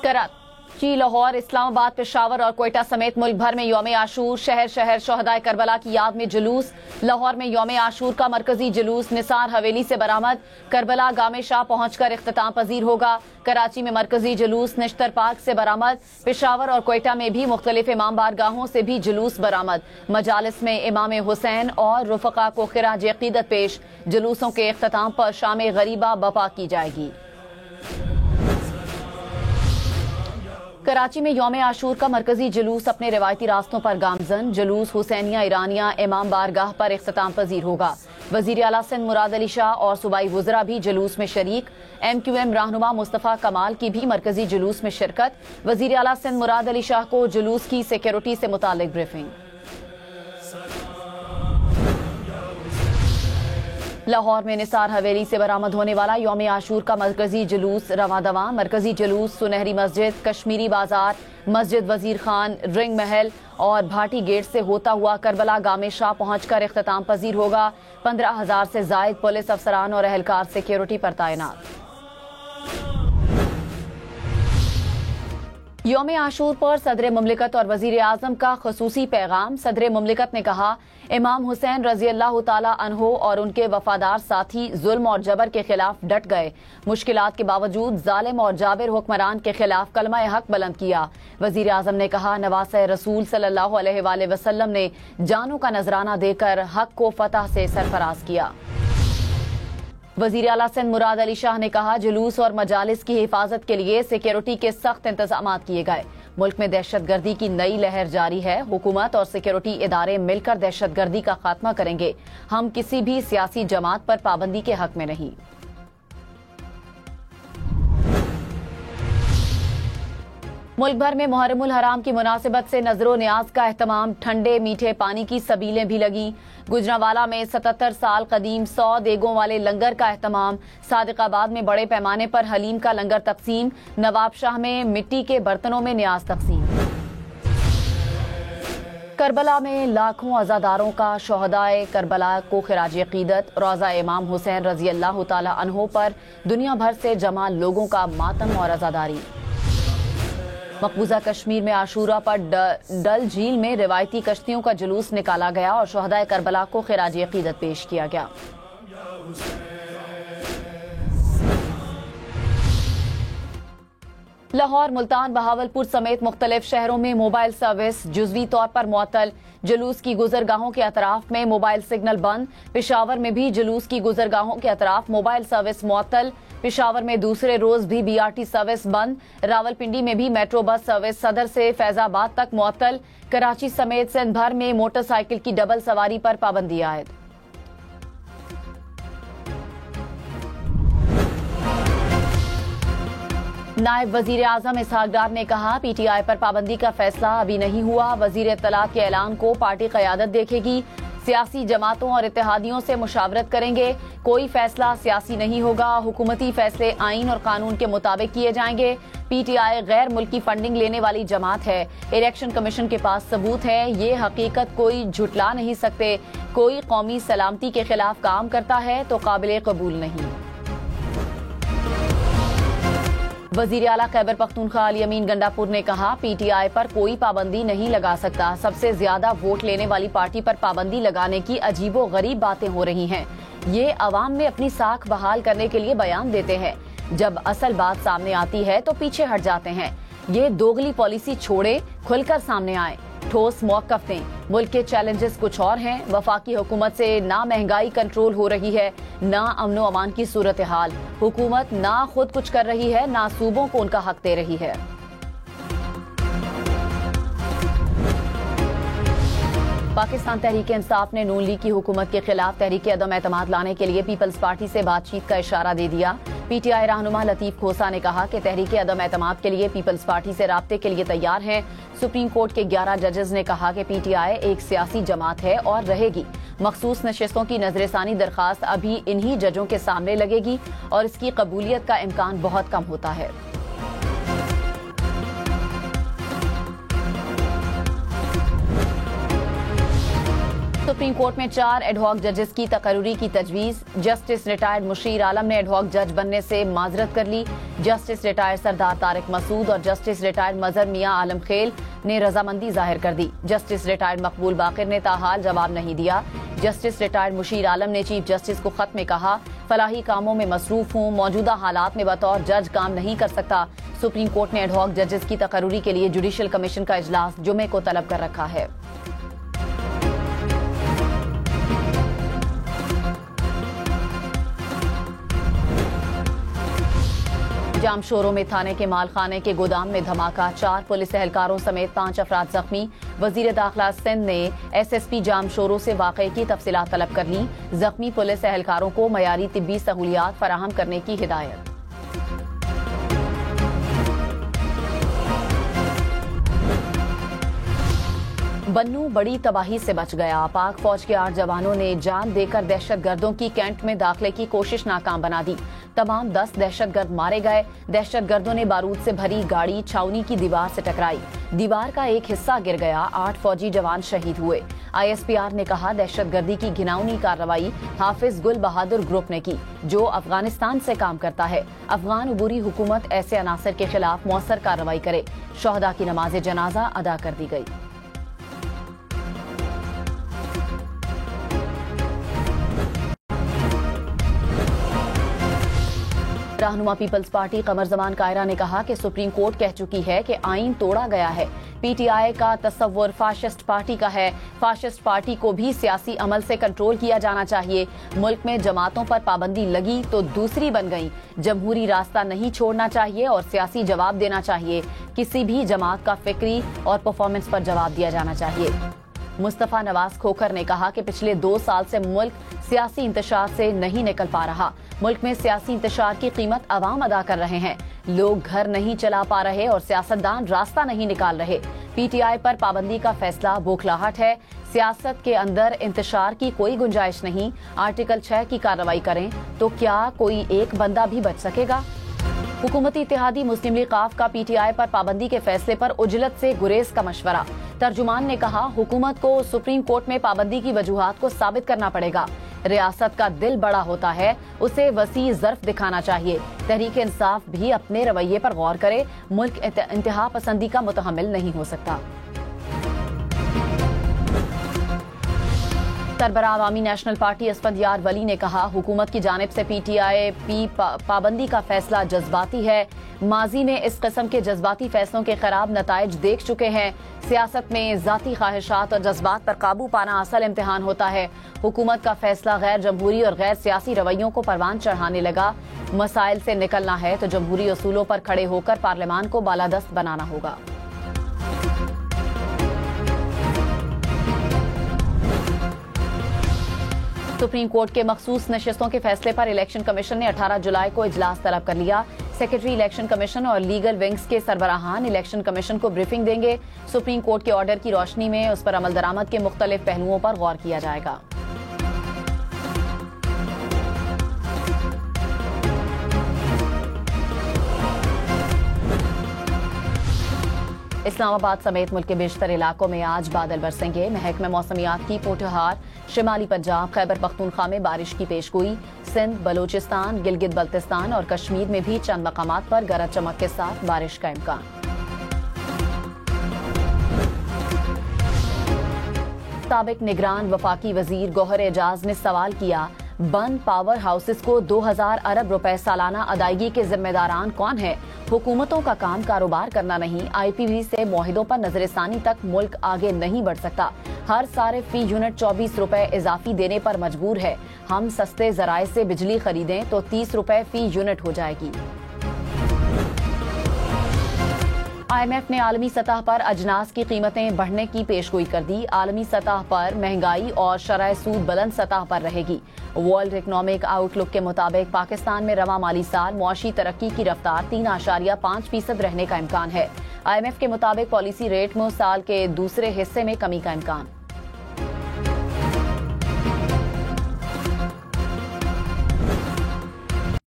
कराची, लाहौर, इस्लामाबाद, पेशावर और कोयटा समेत मुल्क भर में यौम आशूर, शहर शहर शोहदाए करबला की याद में जुलूस। लाहौर में यौम आशूर का मरकजी जुलूस निसार हवेली से बरामद, करबला गामे शाह पहुंचकर इख्तिताम पजीर होगा। कराची में मरकजी जुलूस निश्तर पार्क से बरामद। पेशावर और कोयटा में भी मुख्तलिफ इमाम बारगाहों से भी जुलूस बरामद। मजालिस में इमाम हुसैन और रुफका को खिराज अकीदत पेश। जुलूसों के इख्तिताम पर शाम गरीबा बपा की जाएगी। कराची में यौम आशूर का मरकजी जुलूस अपने रिवायती रास्तों पर गामजन। जुलूस हुसैनिया ईरानिया इमाम बारगाह पर इख्तिताम पजीर होगा। वजीर आला सिंध मुराद अली शाह और सूबाई वुज़रा भी जुलूस में शरीक। MQM रहनुमा मुस्तफ़ा कमाल की भी मरकजी जुलूस में शिरकत। वजीर आला सिंध मुराद अली शाह को जुलूस की सिक्योरिटी से मुतालिक ब्रीफिंग। लाहौर में निसार हवेली से बरामद होने वाला यौम आशूर का मरकजी जुलूस रवां दवां। मरकजी जुलूस सुनहरी मस्जिद, कश्मीरी बाजार, मस्जिद वजीर खान, रिंग महल और भाटी गेट से होता हुआ करबला गामे शाह पहुंचकर इख्तिताम पजीर होगा। 15,000 से जायद पुलिस अफसरान और एहलकार सिक्योरिटी पर तैनात। यौम आशूर पर सदर मुमलिकत और वजीर आजम का खसूसी पैगाम। सदर मुमलिकत ने कहा, इमाम हुसैन रजी अल्लाह ताला अन्हो और उनके वफादार साथी जुल्म और जबर के खिलाफ डट गए। मुश्किलात के बावजूद जालिम और जाबिर हुक्मरान के खिलाफ कलमा हक बुलंद किया। वजीर आजम ने कहा, नवासे रसूल सल्लल्लाहु अलैहि वसल्लम ने जानों का नजराना देकर हक को फतह से सरफराज किया। वजीर आला सिंध मुराद अली शाह ने कहा, जुलूस और मजालिस की हिफाजत के लिए सिक्योरिटी के सख्त इंतजाम किए गए। मुल्क में दहशत गर्दी की नई लहर जारी है। हुकूमत और सिक्योरिटी इदारे मिलकर दहशत गर्दी का खात्मा करेंगे। हम किसी भी सियासी जमात पर पाबंदी के हक में नहीं। मुल्क भर में मुहर्रमुल हराम की मुनासिबत से नजरो न्याज का एहतमाम। ठंडे मीठे पानी की सबीलें भी लगी। गुजरांवाला में 77 साल कदीम 100 देगों वाले लंगर का एहतमाम। सादिकाबाद में बड़े पैमाने पर हलीम का लंगर तकसीम। नवाबशाह में मिट्टी के बर्तनों में न्याज तकसीम। करबला में लाखों अज़ादारों का शोहदाए करबला को खिराज अकीदत। रोज़ा इमाम हुसैन रजी अल्लाह ताला अन्हो पर दुनिया भर से जमा लोगों का मातम और अज़ादारी। मकबूजा कश्मीर में आशूरा पर डल झील में रिवायती कश्तियों का जुलूस निकाला गया और शोहदाए करबला को खिराज अकीदत पेश किया गया। लाहौर, मुल्तान, बहावलपुर समेत मुख्तलिफ शहरों में मोबाइल सर्विस जुज़वी तौर पर मुअत्तल। जुलूस की गुजरगाहों के अतराफ में मोबाइल सिग्नल बंद। पेशावर में भी जुलूस की गुजरगाहों के अतराफ मोबाइल सर्विस मुअत्तल। पेशावर में दूसरे रोज भी BRT सर्विस बंद। रावलपिंडी में भी मेट्रो बस सर्विस सदर से फैजाबाद तक मुअत्तल। कराची समेत सिंध भर में मोटरसाइकिल की डबल सवारी पर पाबंदी आयद। नायब वजीर आजम इसहाक डार ने कहा, PTI पर पाबंदी का फैसला अभी नहीं हुआ। वजीर इत्तलात के ऐलान को पार्टी क़यादत देखेगी। सियासी जमातों और इत्तेहादियों से मुशावरत करेंगे। कोई फैसला सियासी नहीं होगा। हुकूमती फैसले आईन और कानून के मुताबिक किए जाएंगे। PTI गैर मुल्की फंडिंग लेने वाली जमात है। इलेक्शन कमीशन के पास सबूत है। ये हकीकत कोई झुटला नहीं सकते। कोई कौमी सलामती के खिलाफ काम करता है तो काबिल कबूल नहीं। वजीर आला खैबर पख्तूनख्वा अली अमीन गंडापुर ने कहा, PTI पर कोई पाबंदी नहीं लगा सकता। सबसे ज्यादा वोट लेने वाली पार्टी पर पाबंदी लगाने की अजीबो गरीब बातें हो रही हैं। ये अवाम में अपनी साख बहाल करने के लिए बयान देते हैं। जब असल बात सामने आती है तो पीछे हट जाते हैं। ये दोगली पॉलिसी छोड़े, खुलकर सामने आए, ठोस मौक़िफ़ दें। मुल्क के चैलेंजेस कुछ और हैं। वफाकी हुकूमत से ना महंगाई कंट्रोल हो रही है, ना अमनो अमान की सूरत हाल। हुकूमत ना खुद कुछ कर रही है, ना सूबों को उनका हक दे रही है। पाकिस्तान तहरीक इंसाफ ने नून लीग की हुकूमत के खिलाफ तहरीक अदम एतमाद लाने के लिए पीपल्स पार्टी से बातचीत का इशारा दे दिया। PTI रहनुमा लतीफ खोसा ने कहा कि तहरीक अदम एतमाद के लिए पीपल्स पार्टी से राब्ते के लिए तैयार हैं। सुप्रीम कोर्ट के 11 जजेस ने कहा कि PTI एक सियासी जमात है और रहेगी। मखसूस नशिस्तों की नजरसानी दरखास्त अभी इन्हीं जजों के सामने लगेगी और इसकी कबूलियत का इम्कान बहुत कम होता है। सुप्रीम कोर्ट में 4 एडहॉक जजेस की तकर्री की तजवीज। जस्टिस रिटायर्ड मुशीर आलम ने एडहॉक जज बनने से माजरत कर ली। जस्टिस रिटायर्ड सरदार तारिक मसूद और जस्टिस रिटायर्ड मजहर मियां आलम खेल ने रजामंदी जाहिर कर दी। जस्टिस रिटायर्ड मकबूल बाकिर ने ताहाल जवाब नहीं दिया। जस्टिस रिटायर्ड मुशीर आलम ने चीफ जस्टिस को खत में कहा, फलाही कामों में मसरूफ हूँ, मौजूदा हालात में बतौर जज काम नहीं कर सकता। सुप्रीम कोर्ट ने एडहॉक जजेस की तकर्री के लिए जुडिशियल कमीशन का इजलास जुमे को तलब कर रखा है। जामशोरों में थाने के मालखाने के गोदाम में धमाका, 4 पुलिस एहलकारों समेत 5 अफराद जख्मी। वजीर दाखिला सिंध ने SSP जामशोरों से वाकये की तफसीलात तलब कर ली। जख्मी पुलिस एहलकारों को मयारी तिब्बी सहूलियात फराहम करने की हिदायत। बन्नू बड़ी तबाही से बच गया। पाक फौज के 8 जवानों ने जान देकर दहशतगर्दों की कैंट में दाखिले की कोशिश नाकाम बना दी। तमाम 10 दहशतगर्द मारे गए। दहशतगर्दों ने बारूद से भरी गाड़ी छावनी की दीवार से टकराई। दीवार का एक हिस्सा गिर गया। 8 फौजी जवान शहीद हुए। ISPR ने कहा, दहशतगर्दी की घिनौनी कार्रवाई हाफिज गुल बहादुर ग्रुप ने की, जो अफगानिस्तान से काम करता है। अफगान उबूरी हुकूमत ऐसे अनासर के खिलाफ मौसर कार्रवाई करे। शोहदा की नमाज जनाजा अदा कर दी गई। रहनुमा पीपल्स पार्टी कमर जमान कायरा ने कहा कि सुप्रीम कोर्ट कह चुकी है कि आईन तोड़ा गया है। PTI का तस्वुर फाशिस्ट पार्टी का है। फाशिस्ट पार्टी को भी सियासी अमल से कंट्रोल किया जाना चाहिए। मुल्क में जमातों पर पाबंदी लगी तो दूसरी बन गई। जमहूरी रास्ता नहीं छोड़ना चाहिए और सियासी जवाब देना चाहिए। किसी भी जमात का फिक्री और परफॉर्मेंस पर जवाब दिया जाना चाहिए। मुस्तफा नवाज खोखर ने कहा कि पिछले 2 साल से मुल्क सियासी इंतशार से नहीं निकल पा रहा। मुल्क में सियासी इंतशार की कीमत अवाम अदा कर रहे हैं। लोग घर नहीं चला पा रहे और सियासतदान रास्ता नहीं निकाल रहे। PTI पर पाबंदी का फैसला बौखलाहट है। सियासत के अंदर इंतशार की कोई गुंजाइश नहीं। आर्टिकल 6 की कार्रवाई करें तो क्या कोई एक बंदा भी बच सकेगा? हुकूमती इत्तेहादी मुस्लिम लीग काफ का PTI पर पाबंदी के फैसले पर उजलत से गुरेज का मशवरा। तर्जुमान ने कहा, हुकूमत को सुप्रीम कोर्ट में पाबंदी की वजूहात को साबित करना पड़ेगा। रियासत का दिल बड़ा होता है, उसे वसी ज़र्फ दिखाना चाहिए। तहरीक इंसाफ भी अपने रवैये पर गौर करे। मुल्क इंतहा पसंदी का मुतहम्मिल नहीं हो सकता। सरबराह अवामी नेशनल पार्टी असफंदियार वली ने कहा, हुकूमत की जानिब से PTI पाबंदी का फैसला जज्बाती है। माजी में इस किस्म के जज्बाती फैसलों के खराब नताइज देख चुके हैं। सियासत में जाती ख्वाहिशात और जज्बात पर काबू पाना असल इम्तिहान होता है। हुकूमत का फैसला गैर जमहूरी और गैर सियासी रवैयों को परवान चढ़ाने लगा। मसाइल से निकलना है तो जमहूरी असूलों पर खड़े होकर पार्लियामान को बालादस्त बनाना होगा। सुप्रीम कोर्ट के मखसूस नशिस्तों के फैसले पर इलेक्शन कमीशन ने 18 जुलाई को इजलास तलब कर लिया। सेक्रेटरी इलेक्शन कमीशन और लीगल विंग्स के सरबराहान इलेक्शन कमीशन को ब्रीफिंग देंगे। सुप्रीम कोर्ट के ऑर्डर की रोशनी में उस पर अमल दरामद के मुख्तलिफ पहलुओं पर गौर किया जाएगा। इस्लामाबाद समेत मुल्क के बेशतर इलाकों में आज बादल बरसेंगे। महकमे मौसमियात की पोठहार। शिमाली पंजाब, खैबर पख्तूनख्वा में बारिश की पेशगोई। सिंध, बलोचिस्तान, गिलगित बल्तिस्तान और कश्मीर में भी चंद मकामात पर गरज चमक के साथ बारिश का इम्कान। साबिक निगरान वफाकी वजीर गौहर एजाज ने सवाल किया, बंद पावर हाउसेस को 2000 अरब रुपए सालाना अदायगी के जिम्मेदारान कौन है? हुकूमतों का काम कारोबार करना नहीं, IPV से मुआहिदों पर नजरसानी तक मुल्क आगे नहीं बढ़ सकता। हर सारे फी यूनिट 24 रुपए इजाफी देने पर मजबूर है। हम सस्ते जराए से बिजली खरीदें तो 30 रुपए फी यूनिट हो जाएगी। IMF ने आलमी सतह पर अजनास की कीमतें बढ़ने की पेशगोई कर दी। आलमी सतह पर महंगाई और शरह सूद बुलंद सतह पर रहेगी। वर्ल्ड इकोनॉमिक आउटलुक के मुताबिक पाकिस्तान में रवा माली साल मुआशी तरक्की की रफ्तार 3.5% रहने का इम्कान है। IMF के मुताबिक पॉलिसी रेट में साल के दूसरे हिस्से में कमी का इम्कान।